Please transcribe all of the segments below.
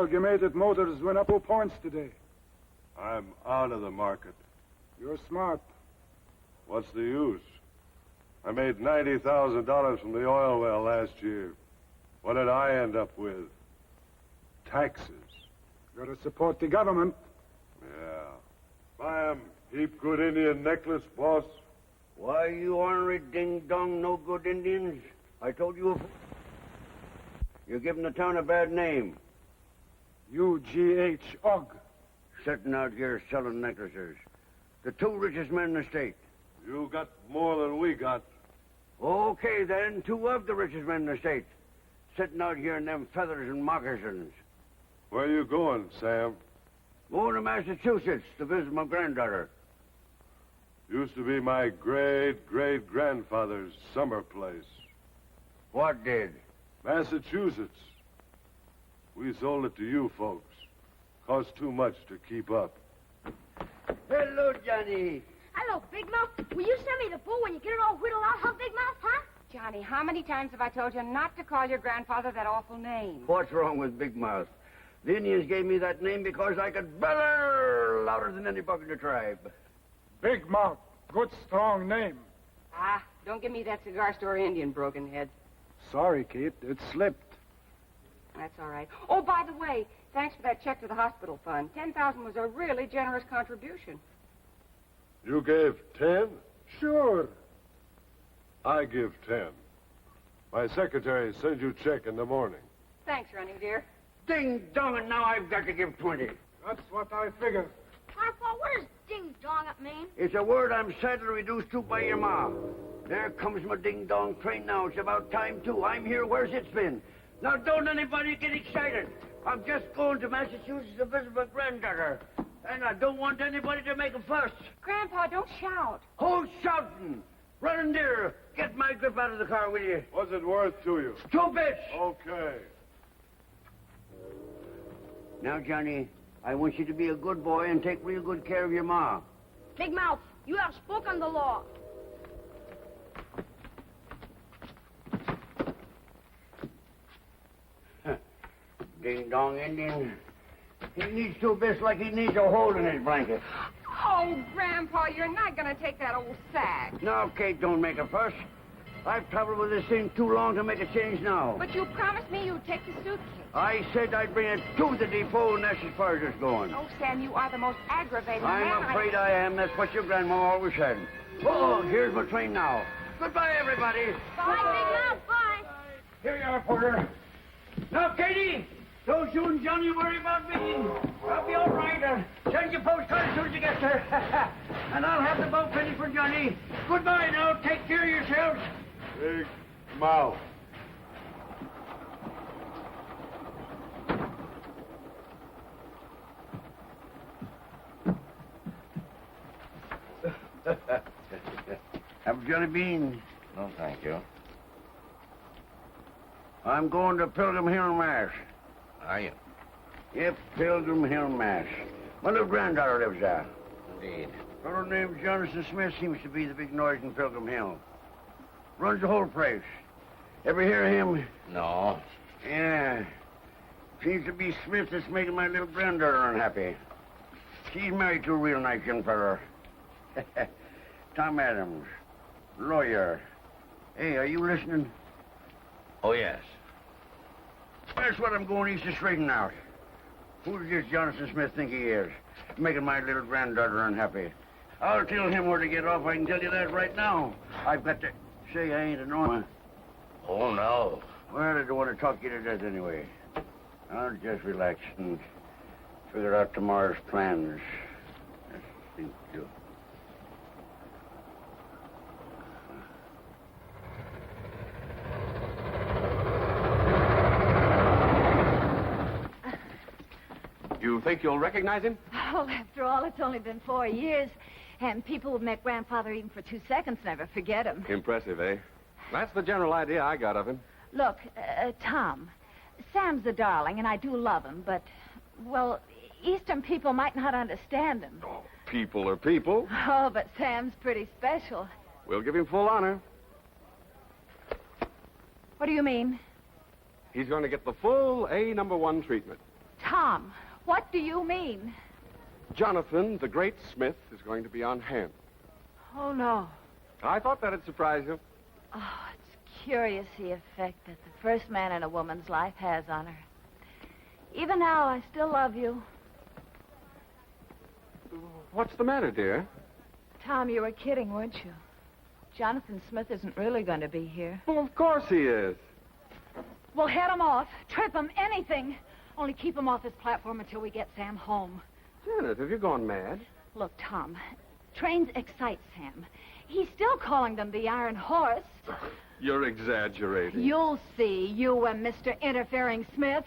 Amalgamated Motors went up 2 points today. I'm out of the market. You're smart. What's the use? I made $90,000 from the oil well last year. What did I end up with? Taxes. Gotta support the government. Yeah. Buy 'em heap good Indian necklace, boss. Why, you ornery ding-dong, no-good Indians. I told you... You're giving the town a bad name. UGH Og. Sitting out here selling necklaces. The 2 richest men in the state. You got more than we got. Okay, then, 2 of the richest men in the state. Sitting out here in them feathers and moccasins. Where you going, Sam? Going to Massachusetts to visit my granddaughter. Used to be my great-great-grandfather's summer place. What did? Massachusetts. We sold it to you folks. Cost too much to keep up. Hello, Johnny. Hello, Big Mouth. Will you send me the bull when you get it all whittled out, huh, Big Mouth, huh? Johnny, how many times have I told you not to call your grandfather that awful name? What's wrong with Big Mouth? The Indians gave me that name because I could bellow louder than any buck in the tribe. Big Mouth. Good, strong name. Ah, don't give me that cigar store Indian, broken head. Sorry, Kate. It slipped. That's all right. Oh, by the way, thanks for that check to the hospital fund. $10,000 was a really generous contribution. You gave 10? Sure. I give 10. My secretary sends you a check in the morning. Thanks, Ronnie, dear. Ding-dong, and now I've got to give 20. That's what I figured. Grandpa, what does ding-dong it mean? It's a word I'm sadly reduced to by your ma. There comes my ding-dong train now. It's about time, too. I'm here. Where's it been? Now, don't anybody get excited. I'm just going to Massachusetts to visit my granddaughter. And I don't want anybody to make a fuss. Grandpa, don't shout. Who's shouting? Run in there. Get my grip out of the car, will you? What's it worth to you? 2 bits. Okay. Now, Johnny, I want you to be a good boy and take real good care of your ma. Big Mouth, you have spoken the law. Ding-dong Indian. He needs 2 bits like he needs a hole in his blanket. Oh, Grandpa, you're not going to take that old sack. Now, Kate, don't make a fuss. I've traveled with this thing too long to make a change now. But you promised me you'd take the suitcase. I said I'd bring it to the depot, and that's as far as it's going. Oh, Sam, you are the most aggravating man I'm afraid I am. That's what your grandma always said. Oh, here's my train now. Goodbye, everybody. Bye, Big Mouth, bye. Here you are, Porter. Now, Katie, don't you and Johnny worry about me. I'll be all right. Send your postcard as soon as you get there. And I'll have the boat ready for Johnny. Goodbye now. Take care of yourselves. Big Mouth. Have a jelly bean. No, thank you. I'm going to Pilgrim Hill, Mass. Are you? Yep, Pilgrim Hill, Mass. My little granddaughter lives there. Indeed. A fellow named Jonathan Smith seems to be the big noise in Pilgrim Hill. Runs the whole place. Ever hear of him? No. Yeah. Seems to be Smith that's making my little granddaughter unhappy. She's married to a real nice young feller. Tom Adams, lawyer. Hey, are you listening? Oh, yes. That's what I'm going east to straighten out. Who does this Jonathan Smith think he is? Making my little granddaughter unhappy. I'll tell him where to get off. I can tell you that right now. I've got to... Say, I ain't annoying. Oh, no. Well, I don't want to talk you to death anyway. I'll just relax and figure out tomorrow's plans. Let's think, too. You think you'll recognize him? Oh, after all, it's only been 4 years. And people who've met Grandfather even for 2 seconds never forget him. Impressive, eh? That's the general idea I got of him. Look, Tom, Sam's a darling, and I do love him, but, well, Eastern people might not understand him. Oh, people are people. Oh, but Sam's pretty special. We'll give him full honor. What do you mean? He's going to get the full A#1 treatment. Tom, what do you mean? Jonathan, the great Smith, is going to be on hand. Oh, no. I thought that'd surprise you. Oh, it's curious the effect that the first man in a woman's life has on her. Even now, I still love you. What's the matter, dear? Tom, you were kidding, weren't you? Jonathan Smith isn't really going to be here. Well, of course he is. We'll head him off, trip him, anything. Only keep him off this platform until we get Sam home. Janet, have you gone mad? Look, Tom, trains excite Sam. He's still calling them the Iron Horse. You're exaggerating. You'll see, you and Mr. Interfering Smith.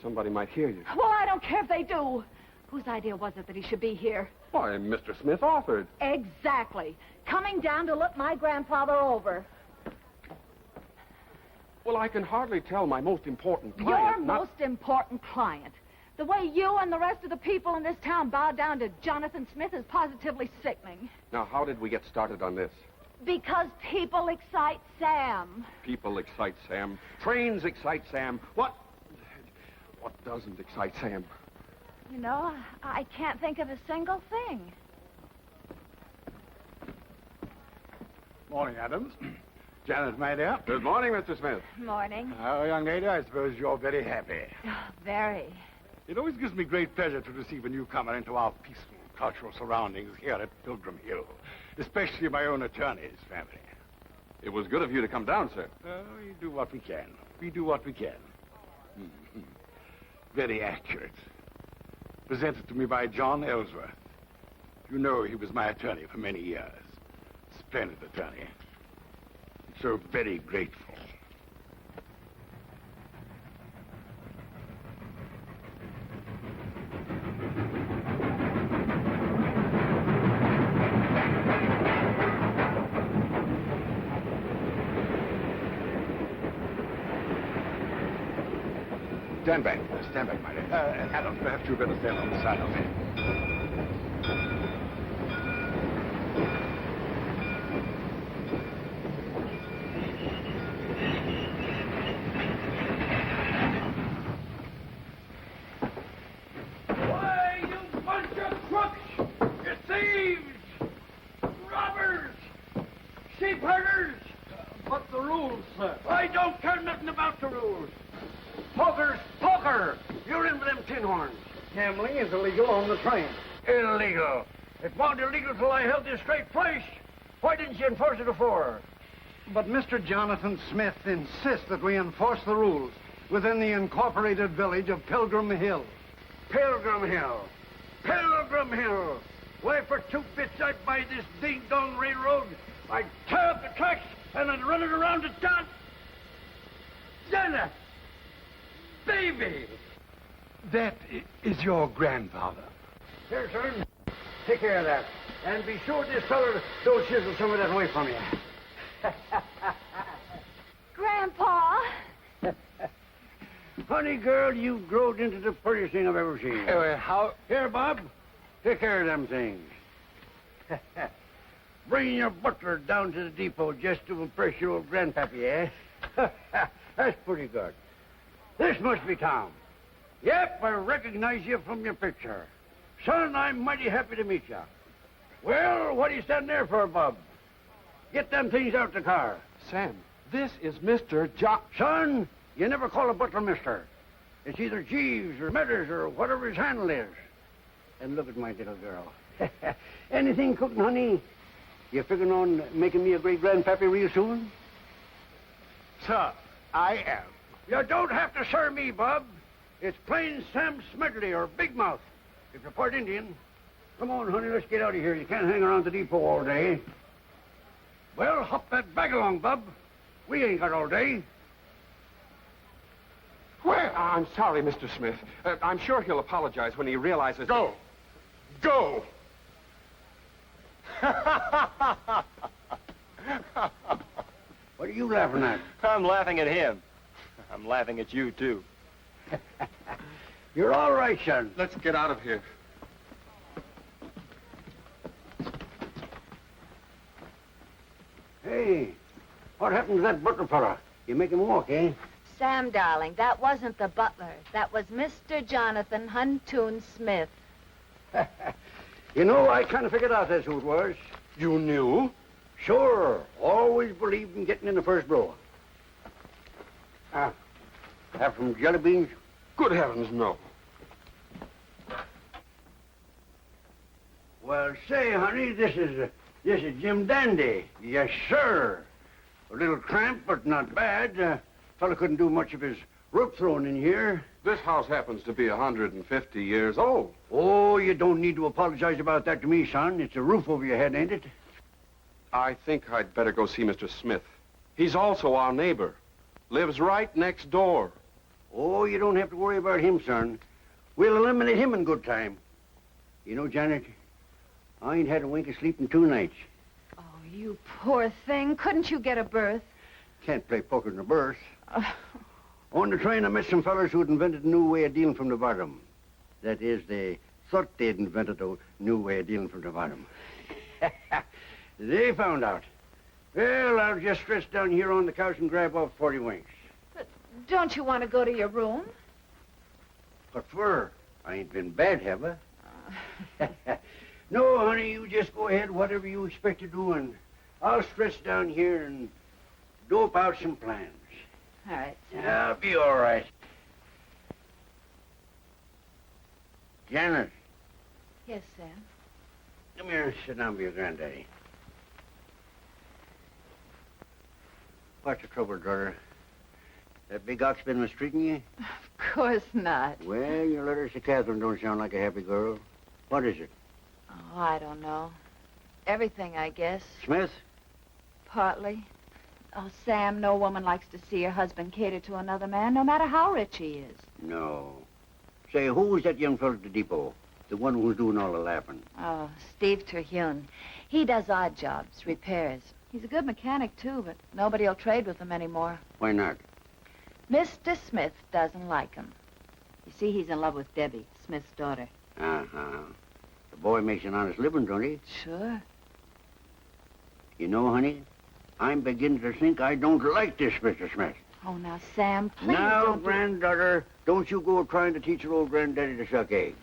Somebody might hear you. Well, I don't care if they do. Whose idea was it that he should be here? Why, Mr. Smith offered. Exactly. Coming down to look my grandfather over. Well, I can hardly tell my most important client. Your most important client. The way you and the rest of the people in this town bow down to Jonathan Smith is positively sickening. Now, how did we get started on this? Because people excite Sam. People excite Sam. Trains excite Sam. What doesn't excite Sam? You know, I can't think of a single thing. Morning, Adams. Janet, my dear. Good morning, Mr. Smith. Morning. Oh, young lady, I suppose you're very happy. Very. It always gives me great pleasure to receive a newcomer into our peaceful, cultural surroundings here at Pilgrim Hill, especially my own attorney's family. It was good of you to come down, sir. Oh, we do what we can. We do what we can. Mhm. Very accurate. Presented to me by John Ellsworth. You know he was my attorney for many years. Splendid attorney. So very grateful. Stand back. Stand back, my dear. Adam, perhaps you better stand on the side of me. Why, you bunch of crooks! You thieves! Robbers! Sheep herders! But the rules, sir. I don't care nothing about the rules. Poker's poker! You're in with them tin horns. Gambling is illegal on the train. Illegal. It wasn't illegal till I held this straight place. Why didn't you enforce it before? But Mr. Jonathan Smith insists that we enforce the rules within the incorporated village of Pilgrim Hill. Pilgrim Hill. Pilgrim Hill. Why, for 2 bits I'd buy this ding-dong railroad. I'd tear up the tracks and I'd run it around the town. Janet! Baby! That is your grandfather. Here, son. Take care of that. And be sure this feller don't chisel some of that away from you. Grandpa! Honey girl, you've growed into the prettiest thing I've ever seen. How... Here, Bob. Take care of them things. Bringing your butler down to the depot just to impress your old grandpappy, eh? That's pretty good. This must be Tom. Yep, I recognize you from your picture. Son, I'm mighty happy to meet you. Well, what are you standing there for, Bob? Get them things out the car. Sam, this is Mr. Jock. Son, you never call a butler mister. It's either Jeeves or Metters or whatever his handle is. And look at my little girl. Anything cooking, honey? You figuring on making me a great-grandpappy real soon? Sir, I am. You don't have to sir me, Bob. It's plain Sam Smedley or Big Mouth, if you're part Indian. Come on, honey, let's get out of here. You can't hang around the depot all day. Well, hop that bag along, Bub. We ain't got all day. Well, I'm sorry, Mr. Smith. I'm sure he'll apologize when he realizes... Go. Go. What are you laughing at? I'm laughing at him. I'm laughing at you, too. You're all right, son. Let's get out of here. Hey, what happened to that butler fella? You make him walk, eh? Sam, darling, that wasn't the butler. That was Mr. Jonathan Huntoon Smith. You know, I kind of figured out that's who it was. You knew? Sure. Always believed in getting in the first row. Have some jelly beans? Good heavens, no. Well, say, honey, this is Jim Dandy. Yes, sir. A little cramped, but not bad. Fella couldn't do much of his rope throwing in here. This house happens to be 150 years old. Oh, you don't need to apologize about that to me, son. It's a roof over your head, ain't it? I think I'd better go see Mr. Smith. He's also our neighbor. Lives right next door. Oh, you don't have to worry about him, son. We'll eliminate him in good time. You know, Janet, I ain't had a wink of sleep in 2 nights. Oh, you poor thing. Couldn't you get a berth? Can't play poker in a berth. On the train, I met some fellas who'd invented a new way of dealing from the bottom. That is, they thought they'd invented a new way of dealing from the bottom. They found out. Well, I'll just stretch down here on the couch and grab off 40 winks. But don't you want to go to your room? What for? I ain't been bad, have I? No, honey, you just go ahead, whatever you expect to do, and I'll stretch down here and dope out some plans. All right, Sam. I'll be all right. Janet, Yes, Sam. come here and sit down with your granddaddy. What's the trouble, daughter? That big ox been mistreating you? Of course not. Well, your letters to Catherine don't sound like a happy girl. What is it? Oh, I don't know. Everything, I guess. Smith? Partly. Oh, Sam, no woman likes to see her husband cater to another man, no matter how rich he is. No. Say, who was that young fellow at the depot? The one who was doing all the laughing? Oh, Steve Terhune. He does odd jobs, repairs. He's a good mechanic, too, but nobody will trade with him anymore. Why not? Mr. Smith doesn't like him. You see, he's in love with Debbie, Smith's daughter. Uh-huh. The boy makes an honest living, don't he? Sure. You know, honey, I'm beginning to think I don't like this Mr. Smith. Oh, now, Sam, please Now, don't granddaughter, don't you go trying to teach your old granddaddy to suck eggs.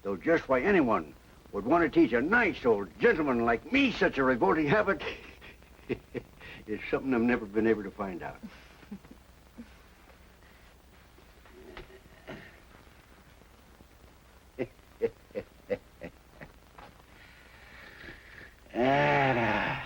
Though just why anyone would want to teach a nice old gentleman like me such a revolting habit is something I've never been able to find out. Ah.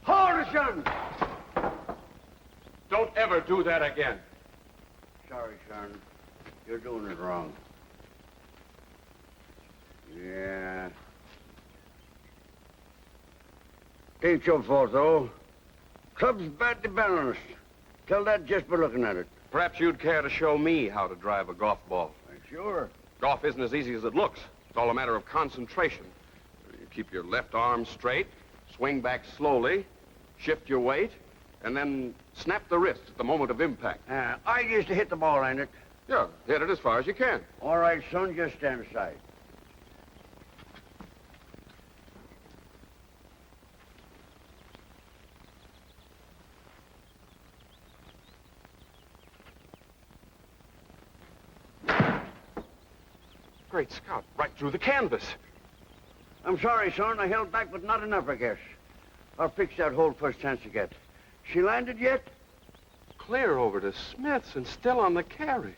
Hold it, son! Don't ever do that again. Sorry, son. You're doing it wrong. Yeah. Ain't your fault, though. Club's badly balanced. Tell that just by looking at it. Perhaps you'd care to show me how to drive a golf ball. Sure. Golf isn't as easy as it looks. It's all a matter of concentration. You keep your left arm straight, swing back slowly, shift your weight, and then snap the wrist at the moment of impact. I used to hit the ball, ain't it? Yeah, hit it as far as you can. All right, son, just stand aside. Great Scott, right through the canvas. I'm sorry, son. I held back, but not enough, I guess. I'll fix that hole first chance I get. She landed yet? Clear over to Smith's and still on the carry.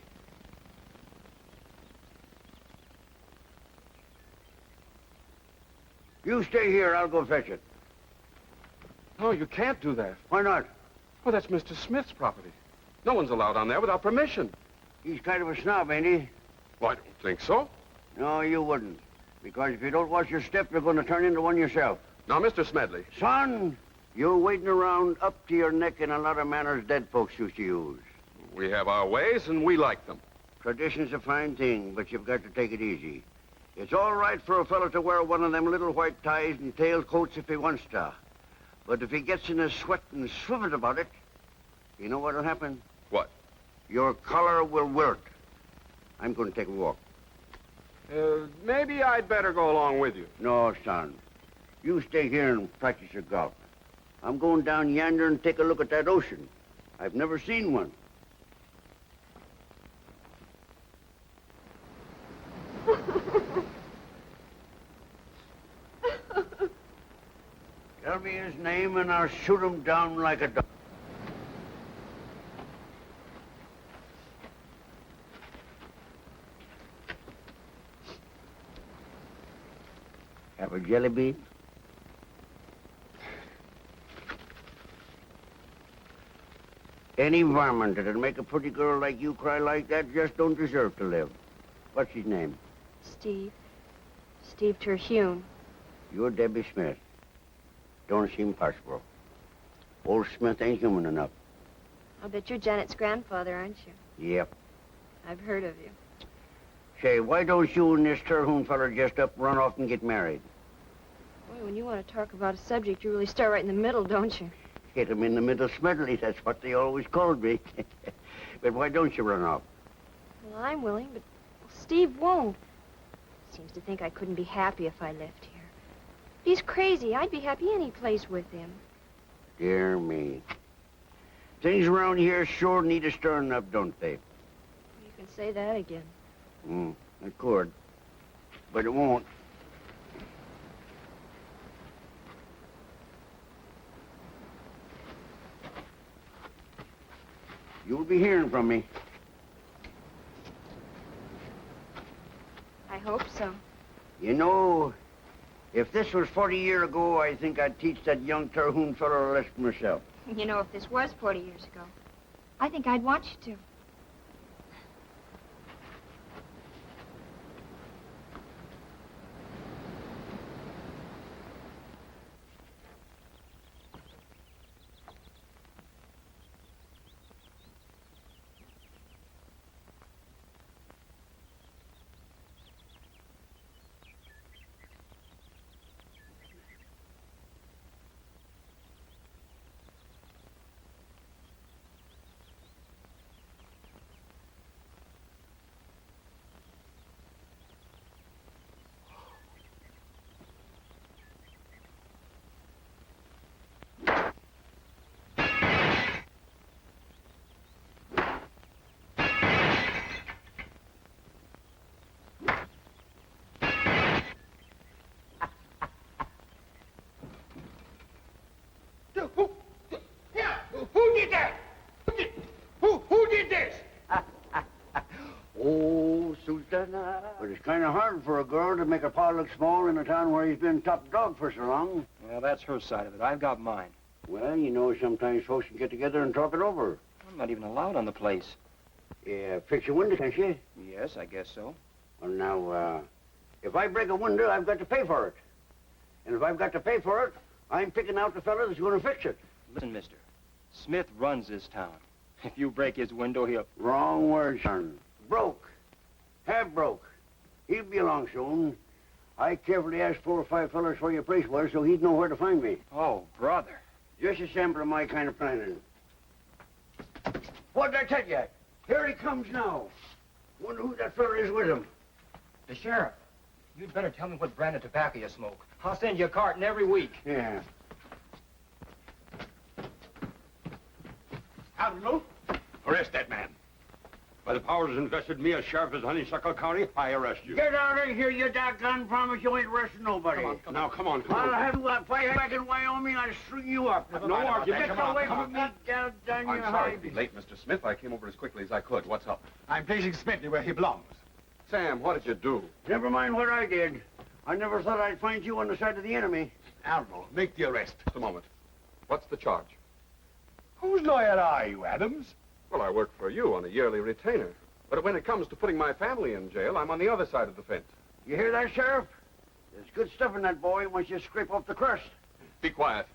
You stay here. I'll go fetch it. No, you can't do that. Why not? Well, that's Mr. Smith's property. No one's allowed on there without permission. He's kind of a snob, ain't he? Well, I don't think so. No, you wouldn't. Because if you don't watch your step, you're going to turn into one yourself. Now, Mr. Smedley. Son, you're wading around up to your neck in a lot of manners dead folks used to use. We have our ways, and we like them. Tradition's a fine thing, but you've got to take it easy. It's all right for a fellow to wear one of them little white ties and tailcoats if he wants to. But if he gets in a sweat and swimming about it, you know what'll happen? What? Your collar will wilt. I'm going to take a walk. Maybe I'd better go along with you. No, son. You stay here and practice your golf. I'm going down yonder and take a look at that ocean. I've never seen one. Tell me his name and I'll shoot him down like a dog. Have a jelly bean? Any varmint that'd make a pretty girl like you cry like that just don't deserve to live. What's his name? Steve. Steve Terhune. You're Debbie Smith. Don't seem possible. Old Smith ain't human enough. I'll bet you're Janet's grandfather, aren't you? Yep. I've heard of you. Say, why don't you and this Terhune feller just up run off and get married? Boy, when you want to talk about a subject, you really start right in the middle, don't you? Hit him in the middle smedley, that's what they always called me. But why don't you run off? Well, I'm willing, but Steve won't. Seems to think I couldn't be happy if I left here. He's crazy. I'd be happy any place with him. Dear me. Things around here sure need a stirring up, don't they? You can say that again. It could. But it won't. You'll be hearing from me. I hope so. You know, if this was 40 years ago, I think I'd teach that young Terhune fellow a lesson myself. You know, if this was 40 years ago, I think I'd want you to. Who did that? Who did this? Oh, Susanna. But it's kind of hard for a girl to make her pa look small in a town where he's been top dog for so long. Well, that's her side of it. I've got mine. Well, you know, sometimes folks can get together and talk it over. I'm not even allowed on the place. Yeah, fix your window, can't you? Yes, I guess so. Well, now, if I break a window, I've got to pay for it. And if I've got to pay for it, I'm picking out the fella that's going to fix it. Listen, mister. Smith runs this town. If you break his window, he'll... Wrong word, son. Broke. Half broke. He'll be along soon. I carefully asked 4 or 5 fellas where your place was so he'd know where to find me. Oh, brother. Just a sample of my kind of planning. What'd I tell you? Here he comes now. Wonder who that fella is with him. The sheriff. You'd better tell me what brand of tobacco you smoke. I'll send you a carton every week. Yeah. Admiral, arrest that man. By the powers invested me as sheriff of Honeysuckle County, I arrest you. Get out of here, you doggone promise. You ain't arresting nobody. Come on. I'll have you up. If I back in Wyoming, I'll string you up. No argument. Get away from me, down I'm your sorry hide. to be late, Mr. Smith. I came over as quickly as I could. What's up? I'm placing Smithy where he belongs. Sam, what did you do? Never mind what I did. I never thought I'd find you on the side of the enemy. Admiral, make the arrest. Just a moment. What's the charge? Whose lawyer are you, Adams? Well, I work for you on a yearly retainer. But when it comes to putting my family in jail, I'm on the other side of the fence. You hear that, Sheriff? There's good stuff in that boy once you scrape off the crust. Be quiet.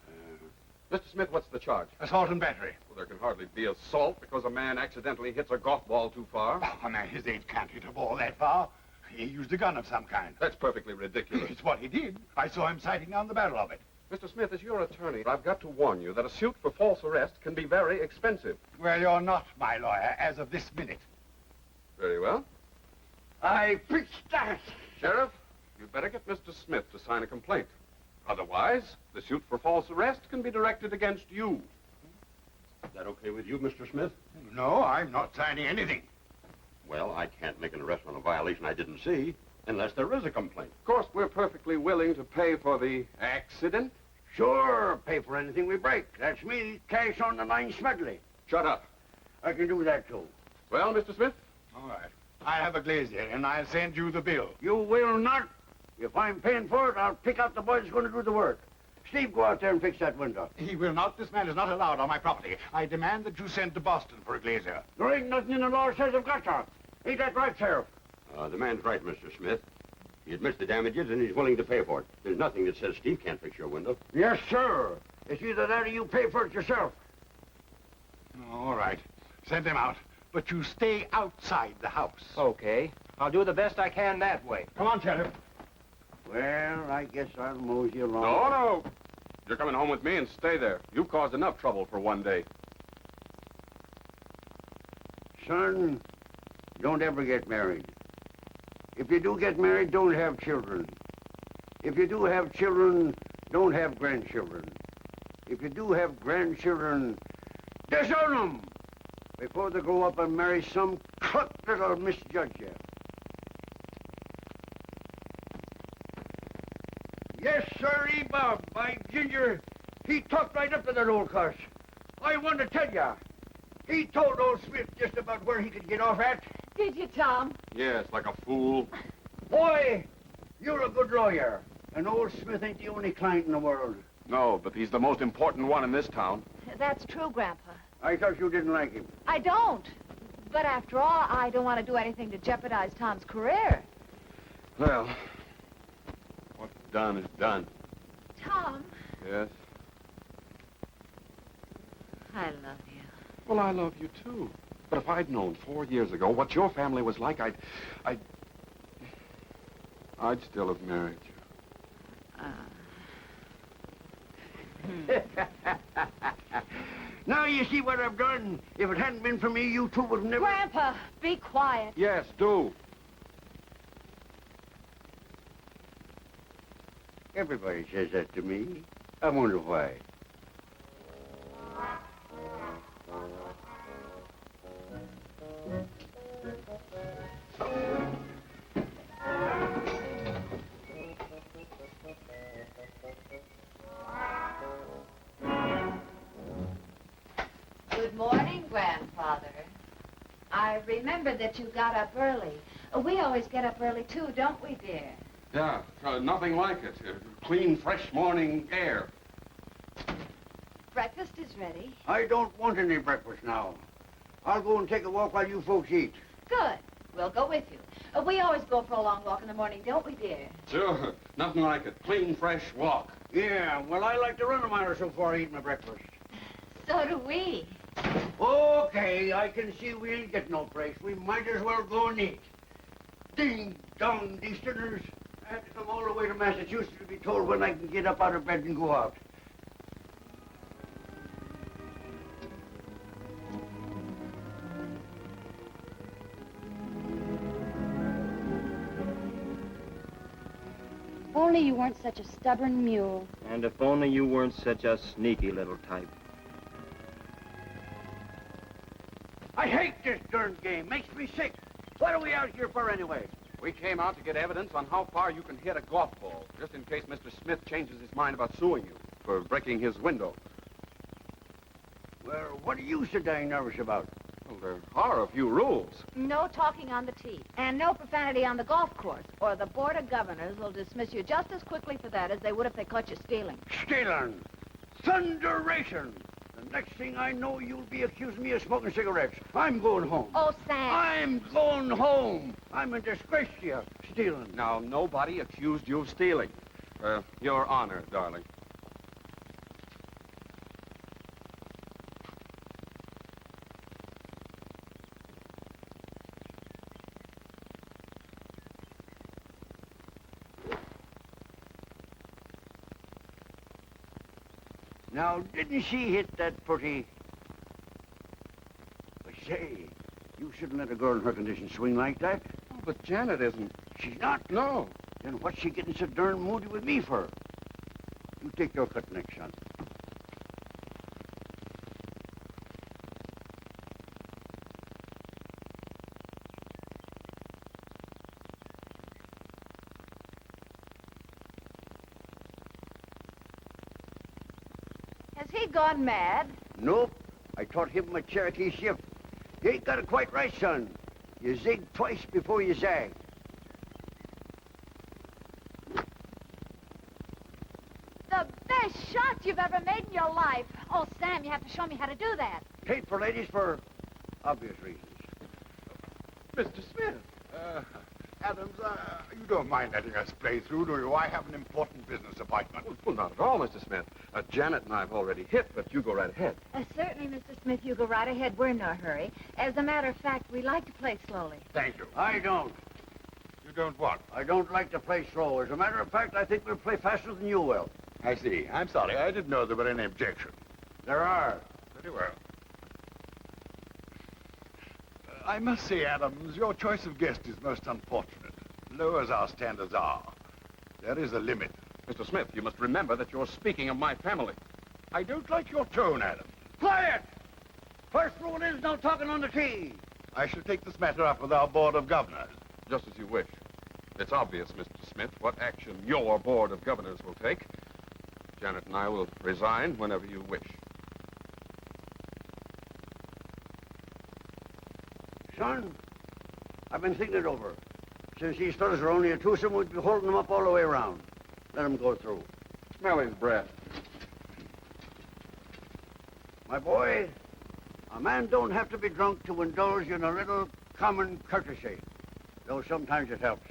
Mr. Smith, what's the charge? Assault and battery. Well, there can hardly be assault because a man accidentally hits a golf ball too far. Oh, a man his age can't hit a ball that far. He used a gun of some kind. That's perfectly ridiculous. It's what he did. I saw him sighting down the barrel of it. Mr. Smith, as your attorney, I've got to warn you that a suit for false arrest can be very expensive. Well, you're not my lawyer as of this minute. Very well. I fixed that. Sheriff, you'd better get Mr. Smith to sign a complaint. Otherwise, the suit for false arrest can be directed against you. Is that okay with you, Mr. Smith? No, I'm not signing anything. Well, I can't make an arrest on a violation I didn't see unless there is a complaint. Of course, we're perfectly willing to pay for the accident. Sure, pay for anything we break. That's me, cash on the line Smedley. Shut up. I can do that, too. Well, Mr. Smith? All right. I have a glazier, and I'll send you the bill. You will not. If I'm paying for it, I'll pick out the boy that's going to do the work. Steve, go out there and fix that window. He will not. This man is not allowed on my property. I demand that you send to Boston for a glazier. There ain't nothing in the law says I've got to. Ain't that right, Sheriff? The man's right, Mr. Smith. He admits the damages, and he's willing to pay for it. There's nothing that says Steve can't fix your window. Yes, sir. It's either that or you pay for it yourself. All right. Send him out. But you stay outside the house. Okay. I'll do the best I can that way. Come on, Sheriff. Well, I guess I'll mosey along. No. You're coming home with me and stay there. You've caused enough trouble for one day. Son, don't ever get married. If you do get married, don't have children. If you do have children, don't have grandchildren. If you do have grandchildren, disown them before they grow up and marry some cluck that'll misjudge you. Yes, sirree, Bob. By ginger, he talked right up to that old cuss. I want to tell ya, he told old Smith just about where he could get off at. Did you, Tom? Yes, like a fool. Boy, you're a good lawyer. And old Smith ain't the only client in the world. No, but he's the most important one in this town. That's true, Grandpa. I thought you didn't like him. I don't. But after all, I don't want to do anything to jeopardize Tom's career. Well, what's done is done. Tom, Yes? I love you. Well, I love you, too. But if I'd known 4 years ago what your family was like, I'd still have married you. Now you see what I've done. If it hadn't been for me, you two would never... Grandpa, be quiet. Yes, do. Everybody says that to me. I wonder why. Good morning, Grandfather. I remember that you got up early. We always get up early, too, don't we, dear? Yeah, nothing like it. Clean, fresh morning air. Breakfast is ready. I don't want any breakfast now. I'll go and take a walk while you folks eat. Good. We'll go with you. We always go for a long walk in the morning, don't we, dear? Sure, nothing like it. Clean, fresh walk. Yeah, well, I like to run a mile or so before I eat my breakfast. So do we. Okay, I can see we ain't getting no place. We might as well go and eat. Ding dong, Easterners. I have to come all the way to Massachusetts to be told when I can get up out of bed and go out. If only you weren't such a stubborn mule. And if only you weren't such a sneaky little type. I hate this darn game. Makes me sick. What are we out here for anyway? We came out to get evidence on how far you can hit a golf ball, just in case Mr. Smith changes his mind about suing you for breaking his window. Well, what are you so dang nervous about? Well, there are a few rules. No talking on the tee. And no profanity on the golf course, or the Board of Governors will dismiss you just as quickly for that as they would if they caught you stealing. Stealing! Thunderation! The next thing I know, you'll be accusing me of smoking cigarettes. I'm going home. Oh, Sam. I'm going home. I'm a disgrace to you, stealing. Now, nobody accused you of stealing. Your Honor, darling. Now, didn't she hit that pretty? But say, you shouldn't let a girl in her condition swing like that. Oh, but Janet isn't. She's not? No. Then what's she getting so darn moody with me for? You take your cut next, son. Has he gone mad? Nope. I taught him my Cherokee shift. You ain't got it quite right, son. You zig twice before you zag. The best shot you've ever made in your life. Oh, Sam, you have to show me how to do that. Tape for ladies for obvious reasons. Mr. Smith. Adams, you don't mind letting us play through, do you? I have an important business appointment. Well, not at all, Mr. Smith. Janet and I have already hit, but you go right ahead. Certainly, Mr. Smith, you go right ahead. We're in no hurry. As a matter of fact, we like to play slowly. Thank you. I don't. You don't what? I don't like to play slow. As a matter of fact, I think we'll play faster than you will. I see. I'm sorry. I didn't know there were any objections. There are. Very well. I must say, Adams, your choice of guest is most unfortunate. Low as our standards are, there is a limit. Mr. Smith, you must remember that you're speaking of my family. I don't like your tone, Adams. Quiet! First rule is no talking on the tee. I shall take this matter up with our Board of Governors. Just as you wish. It's obvious, Mr. Smith, what action your Board of Governors will take. Janet and I will resign whenever you wish. Son, I've been thinking it over. Since these fellas are only a twosome, we'd be holding them up all the way around. Let them go through. Smell his breath. My boy, a man don't have to be drunk to indulge in a little common courtesy, though sometimes it helps.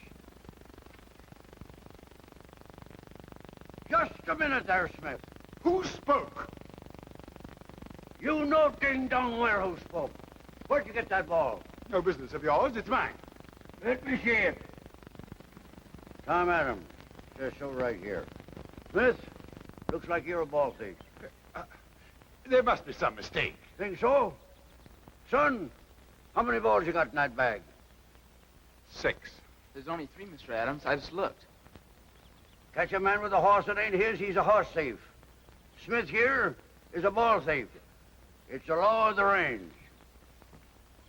Just a minute there, Smith. Who spoke? You know ding-dong where who spoke. Where'd you get that ball? No business of yours. It's mine. Let me see it. Tom Adams, just so right here. Smith, looks like you're a ball thief. There must be some mistake. Think so? Son, how many balls you got in that bag? 6. There's only 3, Mr. Adams. I just looked. Catch a man with a horse that ain't his, he's a horse thief. Smith here is a ball thief. It's the law of the range.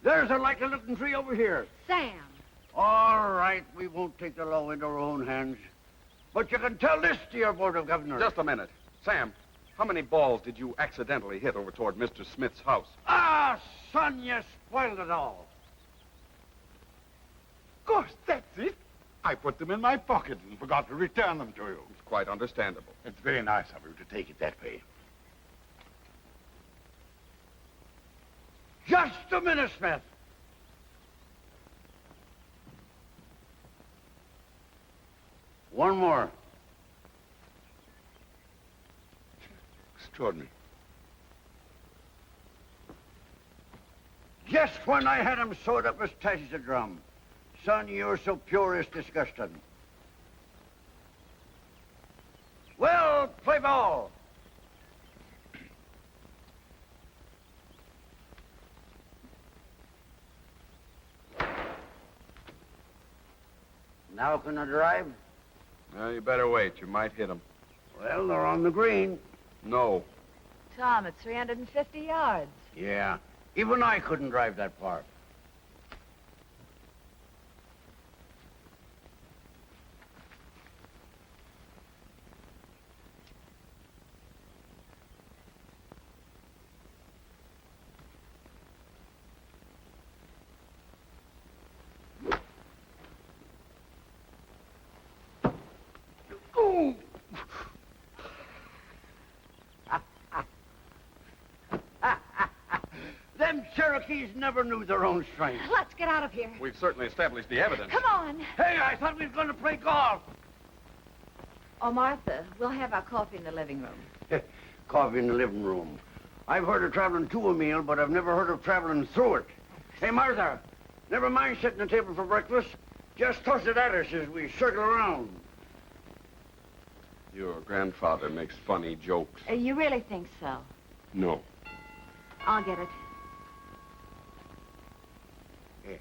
There's a likely-looking tree over here. Sam. All right, we won't take the law into our own hands. But you can tell this to your Board of Governors. Just a minute. Sam, how many balls did you accidentally hit over toward Mr. Smith's house? Ah, son, you spoiled it all. Of course, that's it. I put them in my pocket and forgot to return them to you. It's quite understandable. It's very nice of you to take it that way. Just a minute, Smith. One more. Extraordinary. Just when I had him sewed up as tight as a drum. Son, you're so pure it's disgusting. Well, play ball. Now can I drive? You better wait. You might hit him. Well, they're on the green. No. Tom, it's 350 yards. Yeah. Even I couldn't drive that far. Ooh. Them Cherokees never knew their own strength. Let's get out of here. We've certainly established the evidence. Come on. Hey, I thought we were going to play golf. Oh, Martha, we'll have our coffee in the living room. Coffee in the living room. I've heard of traveling to a meal, but I've never heard of traveling through it. Hey, Martha, never mind setting the table for breakfast. Just toss it at us as we circle around. Your grandfather makes funny jokes. You really think so? No. I'll get it. Hey,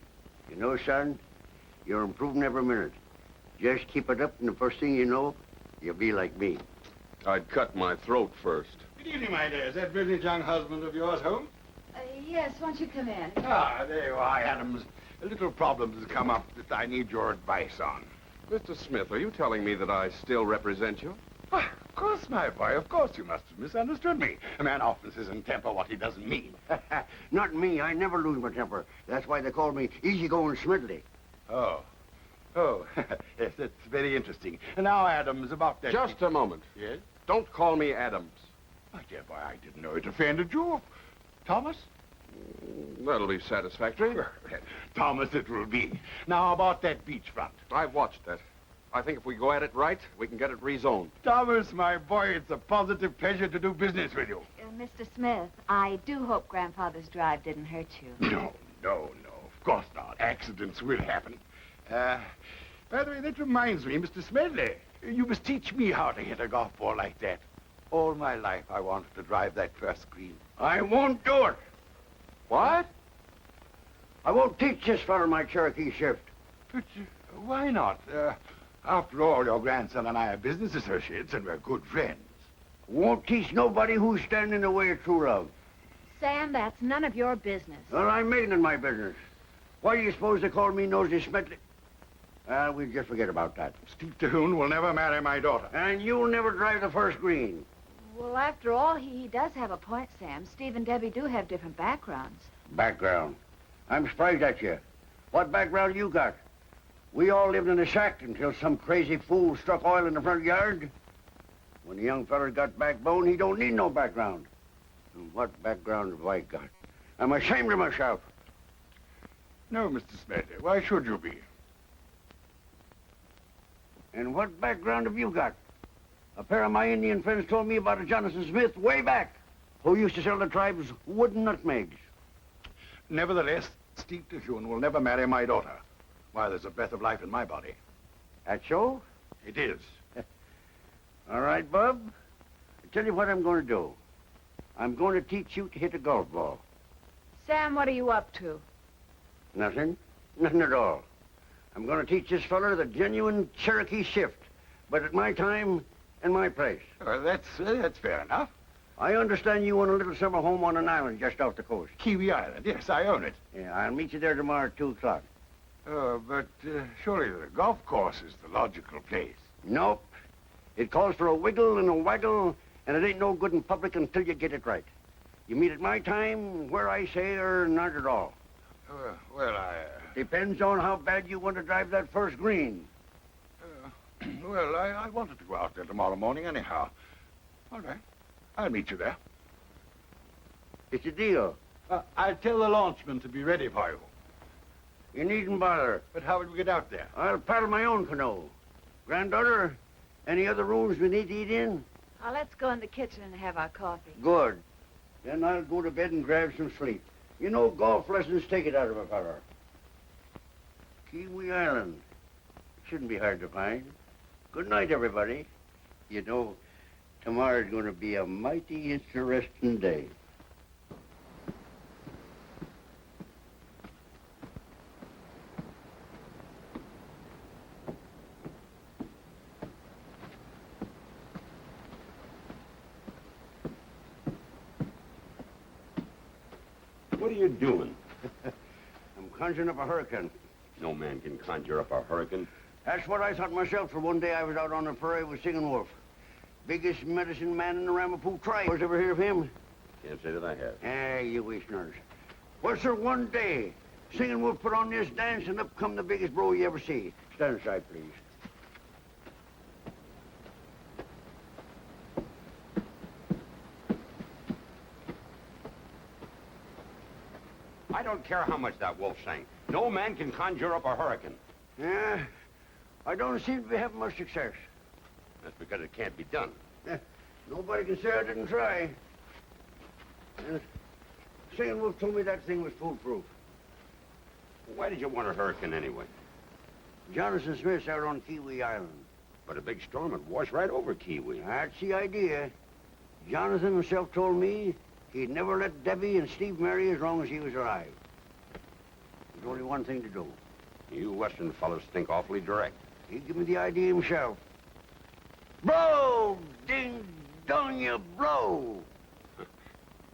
you know, son, you're improving every minute. Just keep it up, and the first thing you know, you'll be like me. I'd cut my throat first. Good evening, my dear. Is that brilliant young husband of yours home? Yes, won't you come in? Ah, there you are, Adams. A little problem has come up that I need your advice on. Mr. Smith, are you telling me that I still represent you? Why, of course, my boy. Of course you must have misunderstood me. A man often says in temper what he doesn't mean. Not me. I never lose my temper. That's why they call me easygoing Smidley. Oh. Oh, yes, that's very interesting. And now, Adams, about that... Just a moment. Yes? Don't call me Adams. My dear boy, I didn't know it offended you. Thomas? That'll be satisfactory. Thomas it will be. Now, about that beachfront. I've watched that. I think if we go at it right, we can get it rezoned. Thomas, my boy, it's a positive pleasure to do business with you. Mr. Smith, I do hope Grandfather's drive didn't hurt you. No, of course not. Accidents will happen. By the way, that reminds me, Mr. Smedley, you must teach me how to hit a golf ball like that. All my life I wanted to drive that first green. I won't do it. What? I won't teach this fellow my Cherokee shift. But why not? After all, your grandson and I are business associates, and we're good friends. Won't teach nobody who's standing in the way of true love. Sam, that's none of your business. Well, I'm making it my business. Why do you suppose they call me Nosy Smedley? We'll just forget about that. Steve Terhune will never marry my daughter. And you'll never drive the first green. Well, after all, he does have a point, Sam. Steve and Debbie do have different backgrounds. Background? I'm surprised at you. What background you got? We all lived in a shack until some crazy fool struck oil in the front yard. When the young feller got backbone, he don't need no background. And what background have I got? I'm ashamed of myself. No, Mr. Smedley. Why should you be? And what background have you got? A pair of my Indian friends told me about a Jonathan Smith way back, who used to sell the tribes wooden nutmegs. Nevertheless, Steve Terhune will never marry my daughter while there's a breath of life in my body. That so? It is. All right, Bub. I'll tell you what I'm going to do. I'm going to teach you to hit a golf ball. Sam, what are you up to? Nothing. Nothing at all. I'm going to teach this fella the genuine Cherokee shift, but at my time and my place. That's fair enough. I understand you own a little summer home on an island just off the coast. Kiwi Island, yes, I own it. Yeah, I'll meet you there tomorrow at 2 o'clock. But surely the golf course is the logical place. Nope. It calls for a wiggle and a waggle, and it ain't no good in public until you get it right. You meet at my time, where I say, or not at all. Well, I... Depends on how bad you want to drive that first green. Well, I wanted to go out there tomorrow morning anyhow. All right. I'll meet you there. It's a deal. I'll tell the launchman to be ready for you. You needn't bother. But how would we get out there? I'll paddle my own canoe. Granddaughter, any other rooms we need to eat in? Let's go in the kitchen and have our coffee. Good. Then I'll go to bed and grab some sleep. You know, golf lessons take it out of a fella. Kiwi Island. Shouldn't be hard to find. Good night, everybody. You know, tomorrow's going to be a mighty interesting day. What are you doing? I'm conjuring up a hurricane. No man can conjure up a hurricane. That's what I thought myself, for one day I was out on the prairie with Singing Wolf. Biggest medicine man in the Ramapo tribe. Was ever hear of him? Can't say that I have. You wish nurse. Well, sir, one day, Singing Wolf put on this dance, and up come the biggest bro you ever see. Stand aside, please. I don't care how much that wolf sang. No man can conjure up a hurricane. Yeah, I don't seem to be having much success. That's because it can't be done. Nobody can say I didn't try. And Singing Wolf told me that thing was foolproof. Why did you want a hurricane anyway? Jonathan Smith's out on Kiwi Island. But a big storm would wash right over Kiwi. That's the idea. Jonathan himself told me he'd never let Debbie and Steve marry as long as he was alive. There's only one thing to do. You Western fellows think awfully direct. He gave me the idea himself. Blow! Ding dong, you blow!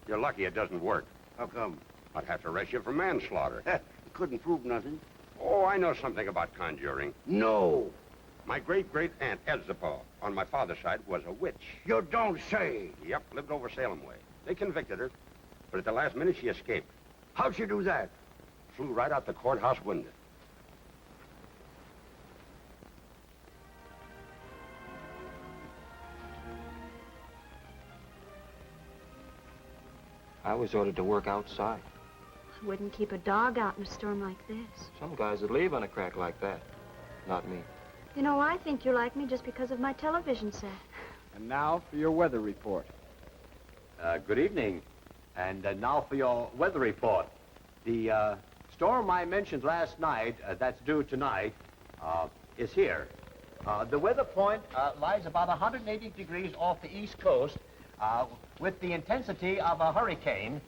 You're lucky it doesn't work. How come? I'd have to arrest you for manslaughter. He couldn't prove nothing. Oh, I know something about conjuring. No. My great-great-aunt Elzapah, on my father's side, was a witch. You don't say. Yep, lived over Salem way. They convicted her, but at the last minute she escaped. How'd she do that? Flew right out the courthouse window. I was ordered to work outside. I wouldn't keep a dog out in a storm like this. Some guys would leave on a crack like that. Not me. You know, I think you like me just because of my television set. And now for your weather report. Good evening. And now for your weather report. The storm I mentioned last night, that's due tonight, is here. The weather point lies about 180 degrees off the east coast with the intensity of a hurricane.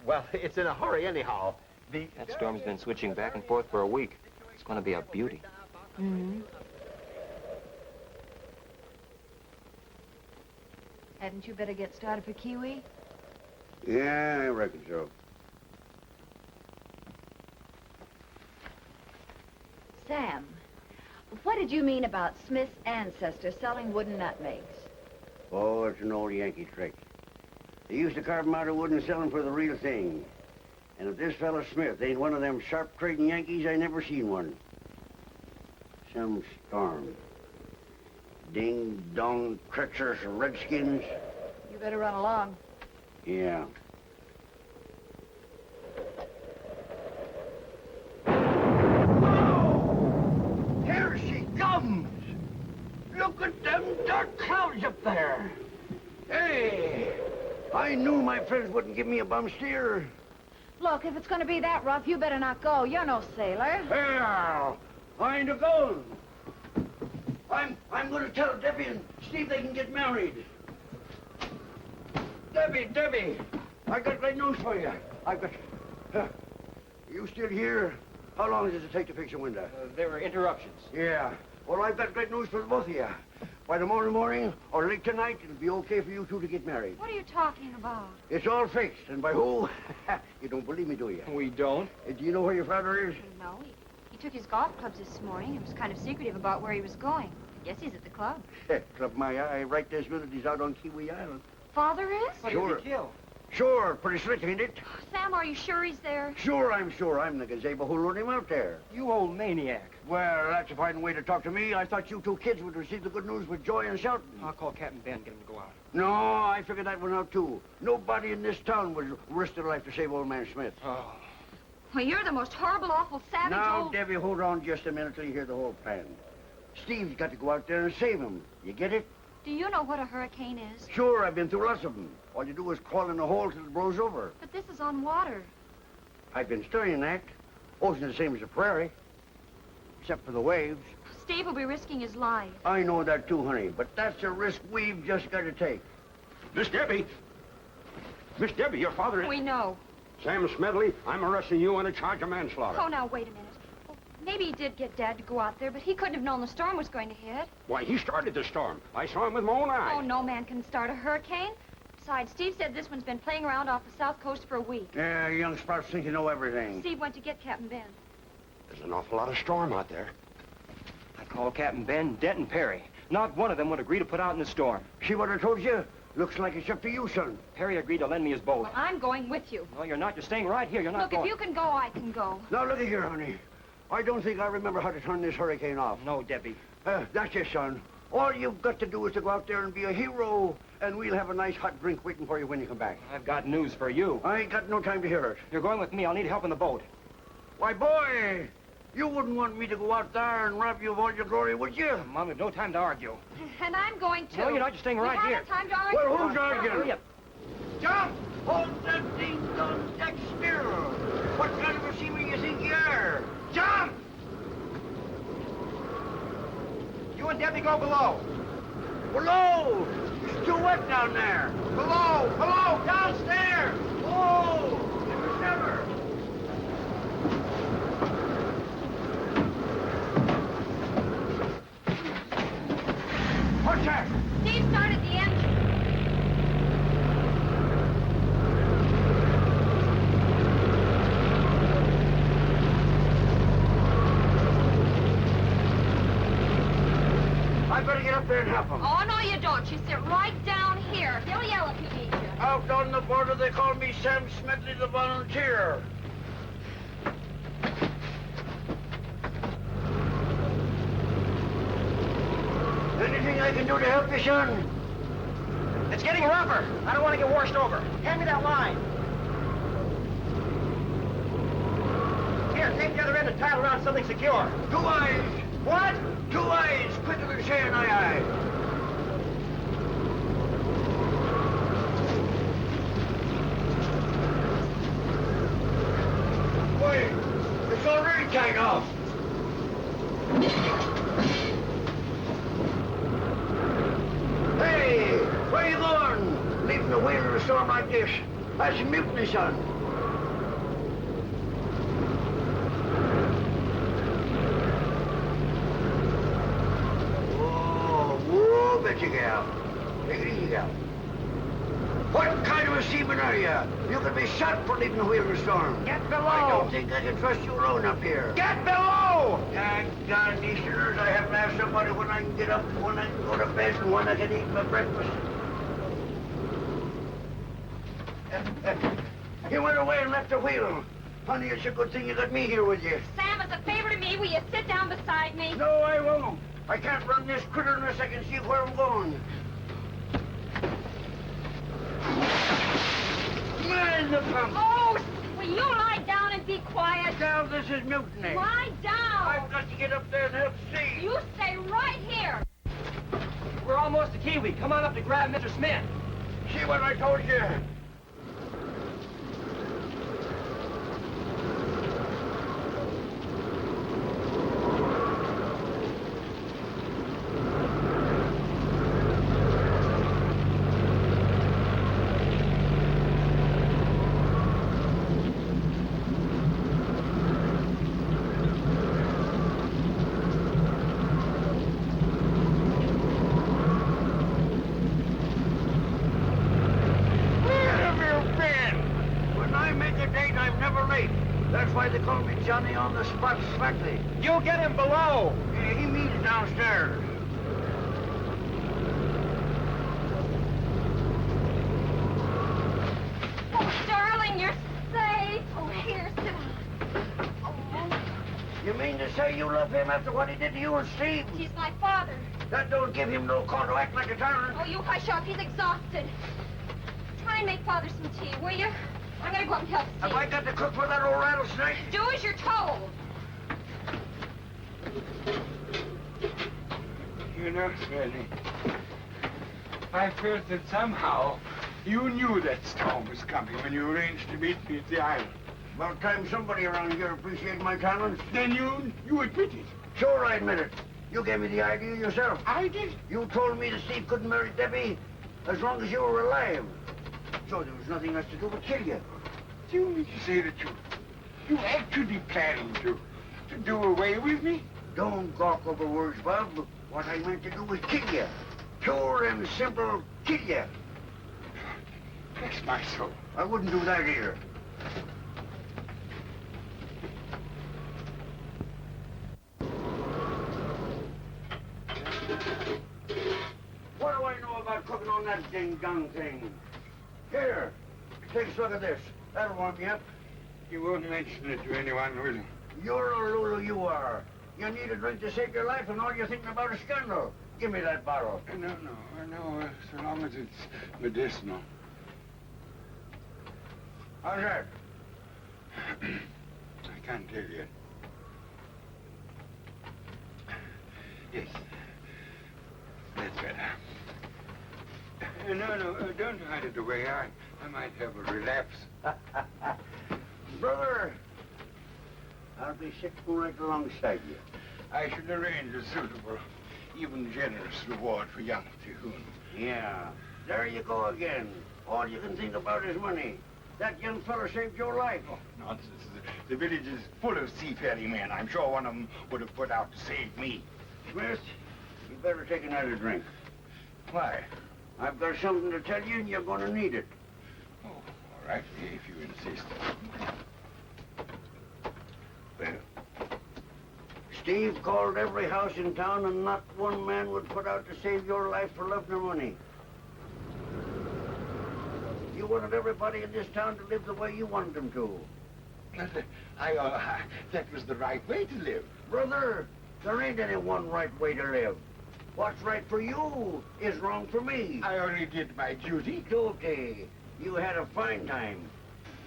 Well, it's in a hurry anyhow. That storm's been switching back and forth for a week. It's going to be a beauty. Mm-hmm. Hadn't you better get started for Kiwi? Yeah, I reckon so. Sam, what did you mean about Smith's ancestor selling wooden nutmegs? Oh, it's an old Yankee trick. They used to carve them out of wood and sell them for the real thing. And if this fella Smith ain't one of them sharp trading Yankees, I never seen one. Some storm. Ding dong, treacherous redskins. You better run along. Yeah. Whoa! Here she comes! Look at them dark clouds up there! Hey! I knew my friends wouldn't give me a bum steer. Look, if it's going to be that rough, you better not go. You're no sailor. Hell! I ain't a-going. I'm going to tell Debbie and Steve they can get married. Debbie, I got great news for you. You still here? How long does it take to fix your window? There were interruptions. Yeah. Well, I've got great news for the both of you. By tomorrow morning or late tonight, it'll be okay for you two to get married. What are you talking about? It's all fixed. And by who? You don't believe me, do you? We don't. Do you know where your father is? No, he took his golf clubs this morning and was kind of secretive about where he was going. I guess he's at the club. Club my eye. Right this minute, he's out on Kiwi Island. Father is? What did he kill? Sure, pretty slick, ain't it? Sam, are you sure he's there? Sure, I'm sure. I'm the gazebo who lured him out there. You old maniac. Well, that's a fine way to talk to me. I thought you two kids would receive the good news with joy and shouting. I'll call Captain Ben and get him to go out. No, I figured that one out, too. Nobody in this town would risk their life to save old man Smith. Oh. Well, you're the most horrible, awful, savage Now, old... Debbie, hold on just a minute till you hear the whole plan. Steve's got to go out there and save him. You get it? Do you know what a hurricane is? Sure, I've been through lots of them. All you do is crawl in a hole till it blows over. But this is on water. I've been studying that. Ocean's the same as the prairie, except for the waves. Steve will be risking his life. I know that too, honey, but that's a risk we've just got to take. Miss Debbie! Miss Debbie, your father is... We know. Sam Smedley, I'm arresting you on a charge of manslaughter. Oh, now, wait a minute. Well, maybe he did get Dad to go out there, but he couldn't have known the storm was going to hit. Why, he started the storm. I saw him with my own eyes. Oh, no man can start a hurricane. Besides, Steve said this one's been playing around off the south coast for a week. Yeah, young sprouts think you know everything. Steve went to get Captain Ben. There's an awful lot of storm out there. I called Captain Ben, Dent, and Perry. Not one of them would agree to put out in the storm. See what I told you? Looks like it's up to you, son. Perry agreed to lend me his boat. Well, I'm going with you. No, you're not. You're staying right here. You're not Look, going. if you can go, I can go. Now, look at here, honey. I don't think I remember how to turn this hurricane off. No, Debbie. That's it, son. All you've got to do is to go out there and be a hero, and we'll have a nice hot drink waiting for you when you come back. I've got news for you. I ain't got no time to hear it. You're going with me. I'll need help in the boat. Why, boy, you wouldn't want me to go out there and rob you of all your glory, would you? Mom, we've no time to argue. And I'm going to. No, you're not. You're staying right we here. haven't time to argue. Well, who's arguing? Hurry up. Jump! Hold that ding-dong deck still. What kind of a seaman you think you are? Jump! and Debbie go below. Below! It's too wet down there. Below, downstairs. Oh! Never, never. What's that? Steve started the engine. I better get up there and help him. Oh, no, you don't. You sit right down here. They'll yell if you need you. Out on the border, they call me Sam Smedley, the volunteer. Anything I can do to help you, son? It's getting rougher. I don't want to get washed over. Hand me that line. Here, take the other end and tie it around something secure. 2 eyes. What? 2 eyes. Quicker than saying aye. Wait, it's already tied off. Hey, where you going? Leaving the wheel in a storm like this. That's a mutiny, son. Oh, whoa, bet you, gal. Take it easy, gal. What kind of a seaman are you? You could be shot for leaving the wheel in a storm. Get below. I don't think I can trust you alone up here. Get below! Thank God, Easterners, I have to have somebody when I can get up, when I can go to bed, and when I can eat my breakfast. You went away and left the wheel. Honey, it's a good thing you got me here with you. Sam, as a favor to me, will you sit down beside me? No, I won't. I can't run this critter unless I can see where I'm going. Man, the pump! Oh, will you lie down and be quiet? Gal, this is mutiny. Lie down! I've got to get up there and help Steve. You stay right here. We're almost to Kiwi. Come on up to grab Mr. Smith. See what I told you? That's why they call me Johnny on the spot Smedley. You'll get him below. Yeah, he means downstairs. Oh, darling, you're safe. Oh, here, sit down. Oh. You mean to say you love him after what he did to you and Steve? He's my father. That don't give him no call to act like a tyrant. Oh, you hush up. He's exhausted. Try and make Father some tea, will you? I'm gonna go up and help Steve. Have I got to cook for that old rattlesnake? Do as you're told. You know, Smedley, I felt that somehow you knew that storm was coming when you arranged to meet me at the island. About time somebody around here appreciated my talents. Then you admit it. Sure, I admit it. You gave me the idea yourself. I did? You told me that Steve couldn't marry Debbie as long as you were alive. So there was nothing else to do but kill you. Do you mean to say that you actually planning to do away with me? Don't gawk over words, Bob. What I meant to do was kill you. Pure and simple, kill you. Bless my soul. I wouldn't do that either. What do I know about cooking on that ding-dong thing? Here, take a slug of this. That'll warm you up. You won't mention it to anyone, will you? You're a Lulu, you are. You need a drink to save your life, and all you're thinking about is scandal. Give me that bottle. No, so long as it's medicinal. How's that? I can't tell yet. Yes. That's better. No, don't hide it away. I might have a relapse. Brother, I'll be sitting right alongside you. I should arrange a suitable Even generous reward for young Tihoon. Yeah, there you go again. All you can think about is money. That young fellow saved your life. Oh, nonsense. The village is full of seafaring men. I'm sure one of them would have put out to save me. Smith, you better take another drink. Why? I've got something to tell you, and you're going to need it. Oh, all right, if you insist. Well? Steve called every house in town, and not one man would put out to save your life for love nor money. You wanted everybody in this town to live the way you wanted them to. That was the right way to live. Brother, there ain't any one right way to live. What's right for you is wrong for me. I only did my duty. Duty. You had a fine time.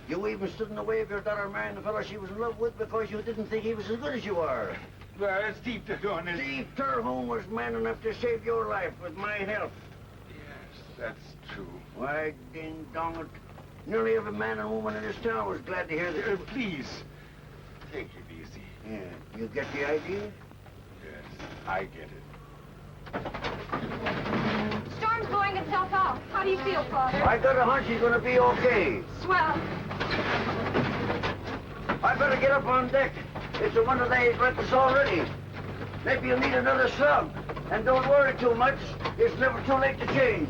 You even stood in the way of your daughter marrying the fellow she was in love with because you didn't think he was as good as you are. Well, Steve Terhune is... Steve Terhune was man enough to save your life with my help. Yes, that's true. Why, ding dong it. Nearly every man and woman in this town was glad to hear that. Please, take it easy. Yeah, you get the idea? Yes, I get it. Storm's blowing itself out. How do you feel, Father? I got a hunch he's gonna be okay. Swell. I better get up on deck. It's a wonder they ain't left us already. Maybe you'll need another sub. And don't worry too much. It's never too late to change.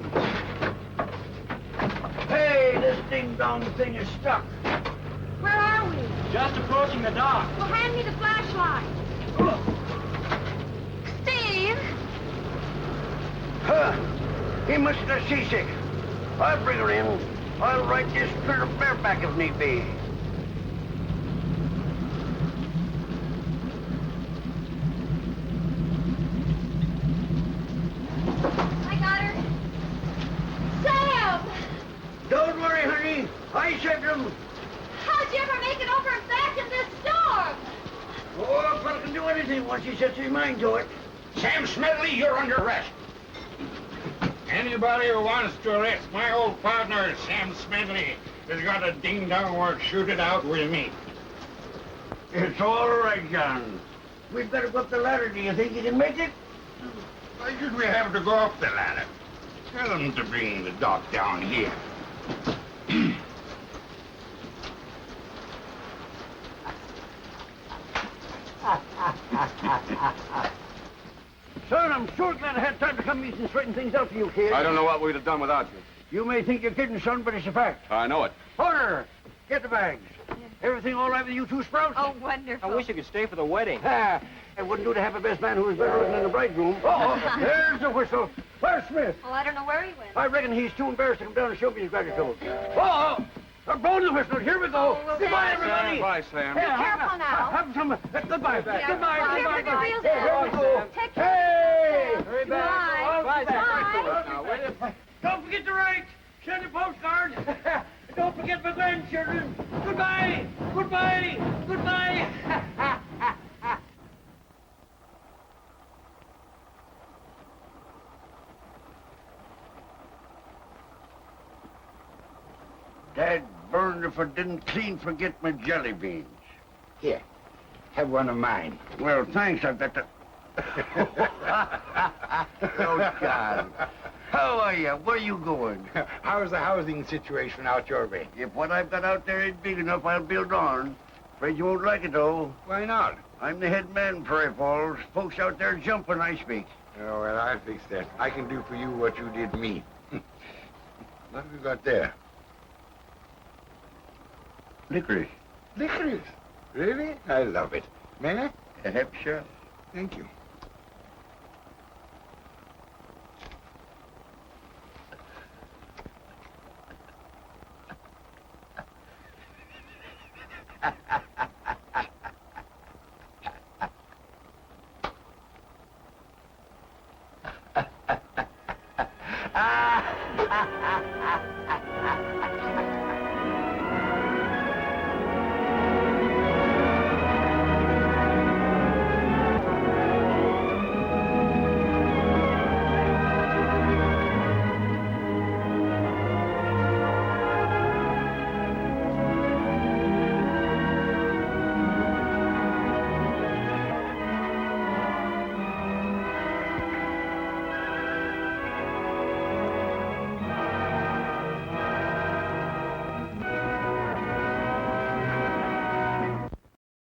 Hey, this ding-dong thing is stuck. Where are we? Just approaching the dock. Well, hand me the flashlight. Steve! Huh. He must have got seasick. I'll bring her in. I'll ride this critter bareback if need be. I got her. Sam! Don't worry, honey. I saved him. How'd you ever make it over and back in this storm? Oh, a fellow can do anything once he sets his mind to it. Sam Smedley, you're under arrest. Anybody who wants to arrest my old partner, Sam Smedley, has got a ding-dong or shoot it out with me. It's all right, John. We'd better go up the ladder. Do you think you can make it? Why should we have to go up the ladder? Tell them to bring the dock down here. Son, I'm sure glad I had time to come east and straighten things out for you, kid. I don't know what we'd have done without you. You may think you're kidding, son, but it's a fact. I know it. Porter, get the bags. Everything all right with you two Sprouts? Oh, wonderful. I wish you could stay for the wedding. Ha! It wouldn't do to have a best man who was better looking than the bridegroom. Oh, there's the whistle. Where's Smith? Well, I don't know where he went. I reckon he's too embarrassed to come down and show me his gratitude. Oh, they're blowing the whistle. Here we go. well, Goodbye, Sam. everybody. Bye, Sam. Be careful now. Have some. Goodbye. Yeah, Goodbye. bye. Goodbye. Take your wheels Here we down. go. Take care. Hey! Hurry back. Bye, Bye. Sam. Don't forget to write. Send a postcard. Don't forget my grandchildren. Goodbye. Goodbye. Goodbye. Dad burned if I didn't clean forget my jelly beans. Here, have one of mine. Well, thanks. I've got to... Oh, John. How are you? Where are you going? How's the housing situation out your way? If what I've got out there ain't big enough, I'll build on. Afraid you won't like it, though. Why not? I'm the head man in Prairie Falls. Folks out there jump when I speak. Oh, well, I'll fix that. I can do for you what you did me. What have you got there? Licorice. Licorice. Really? I love it. May I? Sure. Thank you.